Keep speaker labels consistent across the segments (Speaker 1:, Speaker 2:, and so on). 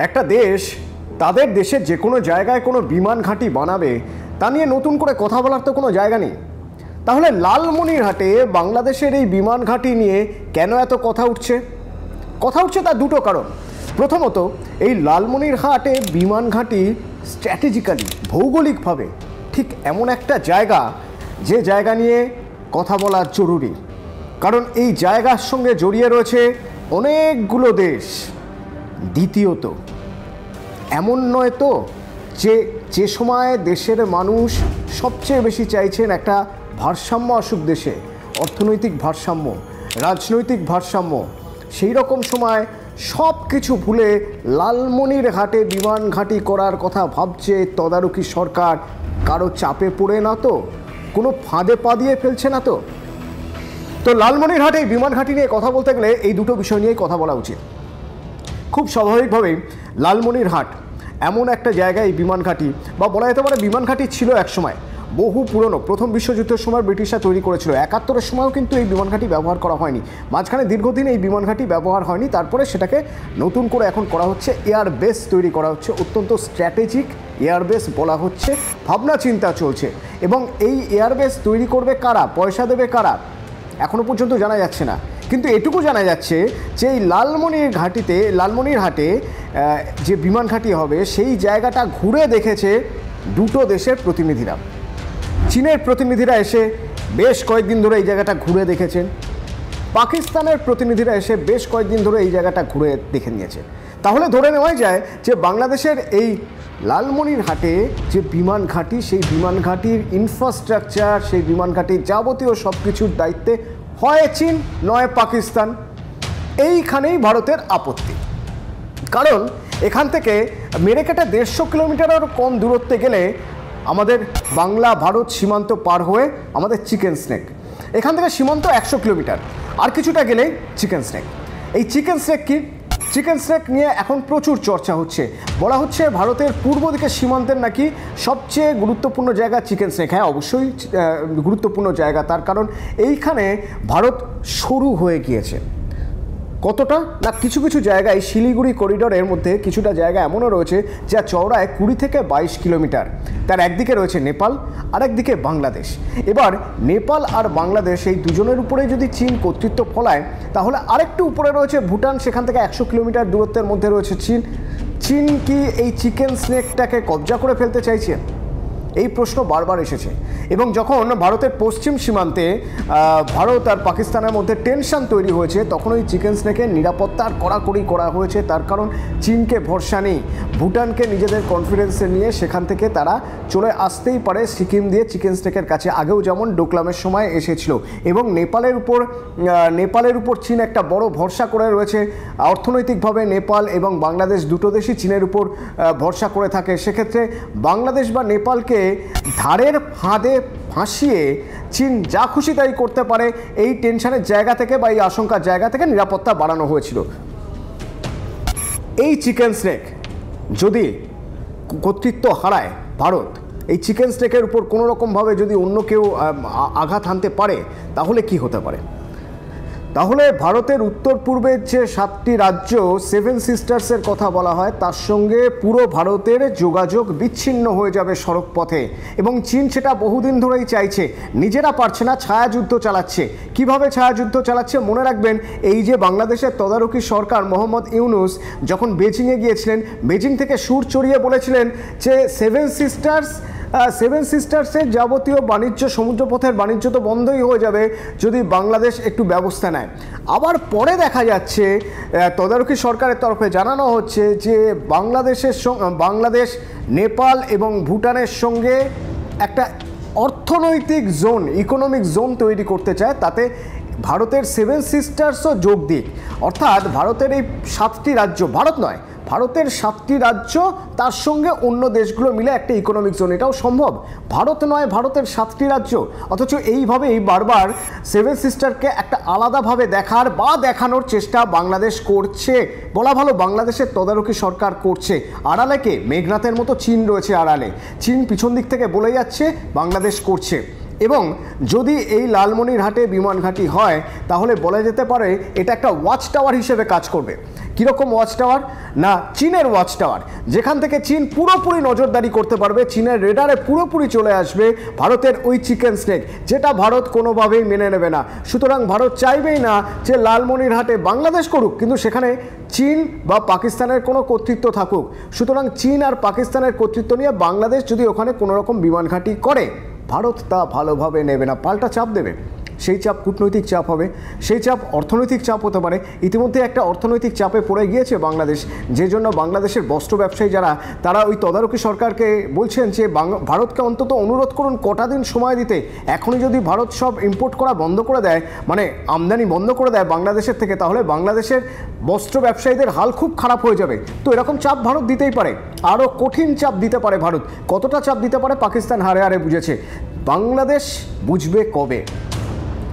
Speaker 1: একটা দেশ তাদের দেশের যে কোনো জায়গায় কোনো বিমান ঘাঁটি বানাবে তা নিয়ে নতুন করে কথা বলার তো কোনো জায়গা নেই। তাহলে লালমনিরহাটে বাংলাদেশের এই বিমান ঘাঁটি নিয়ে কেন এত কথা উঠছে? তার দুটো কারণ। প্রথমত, এই লালমনিরহাটে বিমান ঘাঁটি স্ট্র্যাটেজিক্যালি ভৌগোলিকভাবে ঠিক এমন একটা জায়গা যে জায়গা নিয়ে কথা বলা জরুরি, কারণ এই জায়গার সঙ্গে জড়িয়ে রয়েছে অনেকগুলো দেশ। দ্বিতীয়ত, এমন নয় তো যে সময় দেশের মানুষ সবচেয়ে বেশি চাইছেন একটা ভারসাম্য আসুক দেশে, অর্থনৈতিক ভারসাম্য, রাজনৈতিক ভারসাম্য, সেই রকম সময় সব কিছু ভুলে লালমনিরহাটে বিমান ঘাঁটি করার কথা ভাবছে তদারকি সরকার। কারো চাপে পড়ে না তো, কোনো ফাঁদে পা দিয়ে ফেলছে না তো? তো লালমনিরহাটে বিমান ঘাঁটি নিয়ে কথা বলতে গেলে এই দুটো বিষয় নিয়েই কথা বলা উচিত। খুব স্বাভাবিকভাবেই লালমনিরহাট এমন একটা জায়গায় বিমান ঘাঁটি, বা বলা যেতে পারে বিমান ঘাঁটি ছিল একসময়, বহু পুরনো, প্রথম বিশ্বযুদ্ধের সময় ব্রিটিশরা তৈরি করেছিল। ৭১-এর সময়ও কিন্তু এই বিমান ঘাঁটি ব্যবহার করা হয়নি, মাঝখানে দীর্ঘদিন এই বিমান ঘাঁটি ব্যবহার হয়নি। তারপরে সেটাকে নতুন করে এখন করা হচ্ছে, এয়ার বেস তৈরি করা হচ্ছে, অত্যন্ত স্ট্র্যাটেজিক এয়ারবেস বলা হচ্ছে, ভাবনা চিন্তা চলছে। এবং এই এয়ারবেস তৈরি করবে কারা, পয়সা দেবে কারা, এখনও পর্যন্ত জানা যাচ্ছে না। কিন্তু এটুকু জানা যাচ্ছে যে এই লালমনিরহাটে যে বিমান ঘাঁটি হবে সেই জায়গাটা ঘুরে দেখেছে দুটো দেশের প্রতিনিধিরা। চীনের প্রতিনিধিরা এসে বেশ কয়েকদিন ধরে এই জায়গাটা ঘুরে দেখেছেন, পাকিস্তানের প্রতিনিধিরা এসে বেশ কয়েকদিন ধরে এই জায়গাটা ঘুরে দেখে নিয়েছে। তাহলে ধরে নেওয়াই যায় যে বাংলাদেশের এই লালমনিরহাটে যে বিমান ঘাঁটি, সেই বিমান ঘাঁটির ইনফ্রাস্ট্রাকচার, সেই বিমান ঘাঁটির যাবতীয় সব কিছুর দায়িত্বে হয় চীন নয় পাকিস্তান। এইখানেই ভারতের আপত্তি, কারণ এখান থেকে মেরে কেটে 150 কিলোমিটারেরও কম দূরত্বে গেলে আমাদের বাংলা ভারত সীমান্ত পার হয়ে আমাদের চিকেন স্নেক, এখান থেকে সীমান্ত 100 কিলোমিটার, আর কিছুটা গেলেই চিকেন স্নেক। এই চিকেন স্নেক কি? চিকেন স্নেক নিয়ে এখন প্রচুর চর্চা হচ্ছে, বলা হচ্ছে ভারতের পূর্ব দিকের সীমান্তের নাকি সবচেয়ে গুরুত্বপূর্ণ জায়গা চিকেন স্নেক। হ্যাঁ, অবশ্যই গুরুত্বপূর্ণ জায়গা, তার কারণ এইখানে ভারত শুরু হয়ে গিয়েছে। কতটা না, কিছু কিছু জায়গায় শিলিগুড়ি করিডোরের মধ্যে কিছুটা জায়গা এমনও রয়েছে যা চওড়ায় 20 থেকে 22 কিলোমিটার। তার একদিকে রয়েছে নেপাল, আর একদিকে বাংলাদেশ। এবার নেপাল আর বাংলাদেশ এই দুজনের উপরে যদি চীন কর্তৃত্ব ফলায়, তাহলে আরেকটু উপরে রয়েছে ভুটান, সেখান থেকে 100 কিলোমিটার দূরত্বের মধ্যে রয়েছে চীন। চীন কি এই চিকেন স্নেকটাকে কবজা করে ফেলতে চাইছে? এই প্রশ্ন বারবার এসেছে। এবং যখন ভারতের পশ্চিম সীমান্তে ভারত আর পাকিস্তানের মধ্যে টেনশন তৈরি হয়েছে, তখন ওই চিকেন স্নেকের নিরাপত্তার কড়াকড়ি করা হয়েছে। তার কারণ চীনকে ভরসা নেই, ভুটানকে নিজেদের কনফিডেন্সে নিয়ে সেখান থেকে তারা চলে আসতেই পারে সিকিম দিয়ে চিকেন স্নেকের কাছে, আগেও যেমন ডোকলামের সময় এসেছিল। এবং নেপালের উপর চীন একটা বড় ভরসা করে রয়েছে। অর্থনৈতিকভাবে নেপাল এবং বাংলাদেশ দুটো দেশই চীনের উপর ভরসা করে থাকে। সেক্ষেত্রে বাংলাদেশ বা নেপালকে ধারের ফাঁদে ফাঁসিয়ে চীন যা খুশি তাই করতে পারে, এই টেনশনের জায়গা থেকে বা এই আশঙ্কার জায়গা থেকে নিরাপত্তা বাড়ানো হয়েছিল। এই চিকেন স্নেক যদি কর্তৃত্ব হারায় ভারত, এই চিকেন স্নেকের উপর কোনো রকমভাবে যদি অন্য কেউ আঘাত হানতে পারে, তাহলে কি হতে পারে? তাহলে ভারতের উত্তর পূর্বের যে 7টি রাজ্য, 7 সিস্টার্সের কথা বলা হয়, তার সঙ্গে পুরো ভারতের যোগাযোগ বিচ্ছিন্ন হয়ে যাবে সড়ক পথে। এবং চীন সেটা বহুদিন ধরেই চাইছে, নিজেরা পারছে না, ছায়াযুদ্ধ চালাচ্ছে। কিভাবে ছায়াযুদ্ধ চালাচ্ছে? মনে রাখবেন, এই যে বাংলাদেশের তদারকি সরকার মোহাম্মদ ইউনুস যখন বেজিংয়ে গিয়েছিলেন, বেজিং থেকে সুর চড়িয়ে বলেছিলেন যে 7 সিস্টার্সের যাবতীয় বাণিজ্য, সমুদ্রপথের বাণিজ্য তো বন্ধই হয়ে যাবে যদি বাংলাদেশ একটু ব্যবস্থা নেয়। আবার পরে দেখা যাচ্ছে তদারকি সরকারের তরফে জানানো হচ্ছে যে বাংলাদেশ নেপাল এবং ভুটানের সঙ্গে একটা অর্থনৈতিক জোন, ইকোনমিক জোন তৈরি করতে চায়, তাতে ভারতের 7 সিস্টার্সও যোগ দিক। অর্থাৎ ভারতের এই 7টি রাজ্য, ভারত নয়, ভারতের 7টি রাজ্য তার সঙ্গে অন্য দেশগুলো মিলে একটা ইকোনমিক জোন, এটাও সম্ভব। ভারত নয়, ভারতের 7টি রাজ্য। অথচ এইভাবেই বারবার 7 সিস্টারকে একটা আলাদাভাবে দেখানোর চেষ্টা বাংলাদেশ করছে। বলা ভালো, বাংলাদেশের তদারকি সরকার করছে। আড়ালে কে? মেঘনাথের মতো চীন রয়েছে আড়ালে। চীন পিছন দিক থেকে বলে যাচ্ছে বাংলাদেশ করছে। এবং যদি এই লালমনিরহাটে বিমান ঘাঁটি হয় তাহলে বলা যেতে পারে এটা একটা ওয়াচ টাওয়ার হিসেবে কাজ করবে। কীরকম ওয়াচ টাওয়ার? না, চীনের ওয়াচ টাওয়ার, যেখান থেকে চীন পুরোপুরি নজরদারি করতে পারবে, চীনের রেডারে পুরোপুরি চলে আসবে ভারতের ওই চিকেন স্নেক, যেটা ভারত কোনোভাবেই মেনে নেবে না। সুতরাং ভারত চাইবেই না যে লালমনিরহাটে বাংলাদেশ করুক, কিন্তু সেখানে চীন বা পাকিস্তানের কোনো কর্তৃত্ব থাকুক। সুতরাং চীন আর পাকিস্তানের কর্তৃত্ব নিয়ে বাংলাদেশ যদি ওখানে কোনো রকম বিমান ঘাঁটি করে, ভারত তা ভালোভাবে নেবে না, পাল্টা চাপ দেবে। সেই চাপ কূটনৈতিক চাপ হবে, সেই চাপ অর্থনৈতিক চাপ হতে পারে। ইতিমধ্যে একটা অর্থনৈতিক চাপে পড়ে গিয়েছে বাংলাদেশ, যে জন্য বাংলাদেশের বস্ত্র ব্যবসায়ী যারা, তারা ওই তদারকি সরকারকে বলছেন যে ভারতকে অন্তত অনুরোধ করুন কটা দিন সময় দিতে। এখনই যদি ভারত সব ইম্পোর্ট করা বন্ধ করে দেয়, মানে আমদানি বন্ধ করে দেয় বাংলাদেশের থেকে, তাহলে বাংলাদেশের বস্ত্র ব্যবসায়ীদের হাল খুব খারাপ হয়ে যাবে। তো এরকম চাপ ভারত দিতেই পারে, আরও কঠিন চাপ দিতে পারে ভারত। কতটা চাপ দিতে পারে পাকিস্তান হারে হারে বুঝেছে, বাংলাদেশ বুঝবে কবে?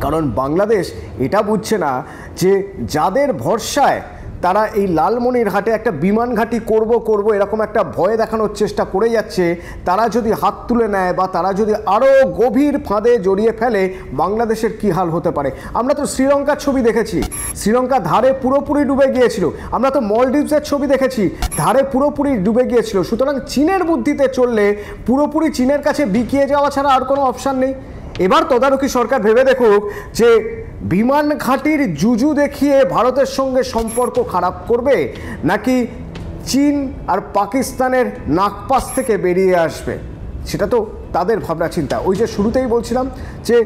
Speaker 1: কারণ বাংলাদেশ এটা বুঝছে না যে যাদের ভরসায় তারা এই লালমনিরহাটে একটা বিমান ঘাঁটি করব এরকম একটা ভয় দেখানোর চেষ্টা করে যাচ্ছে, তারা যদি হাত তুলে নেয় বা তারা যদি আরও গভীর ফাঁদে জড়িয়ে ফেলে, বাংলাদেশের কী হাল হতে পারে। আমরা তো শ্রীলঙ্কার ছবি দেখেছি, শ্রীলঙ্কা ধারে পুরোপুরি ডুবে গিয়েছিল। আমরা তো মলদ্বীপসের ছবি দেখেছি, ধারে পুরোপুরি ডুবে গিয়েছিল। সুতরাং চীনের বুদ্ধিতে চললে পুরোপুরি চীনের কাছে বিকিয়ে যাওয়া ছাড়া আর কোনো অপশান নেই। এবার তদারকি সরকার ভেবে দেখুক যে বিমান ঘাঁটির জুজু দেখিয়ে ভারতের সঙ্গে সম্পর্ক খারাপ করবে, নাকি চীন আর পাকিস্তানের নাকপাশ থেকে বেরিয়ে আসবে। সেটা তো তাদের ভাবনা চিন্তা। ওই যে শুরুতেই বলছিলাম যে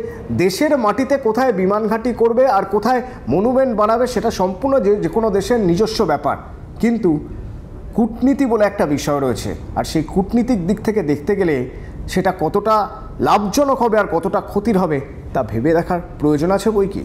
Speaker 1: দেশের মাটিতে কোথায় বিমান ঘাঁটি করবে আর কোথায় মনুমেন্ট বানাবে, সেটা সম্পূর্ণ যে কোনো দেশের নিজস্ব ব্যাপার। কিন্তু কূটনীতি বলে একটা বিষয় রয়েছে, আর সেই কূটনীতিক দিক থেকে দেখতে গেলে সেটা কতটা লাভজনক হবে আর কতটা ক্ষতির হবে তা ভেবে দেখার প্রয়োজন আছে বই কি।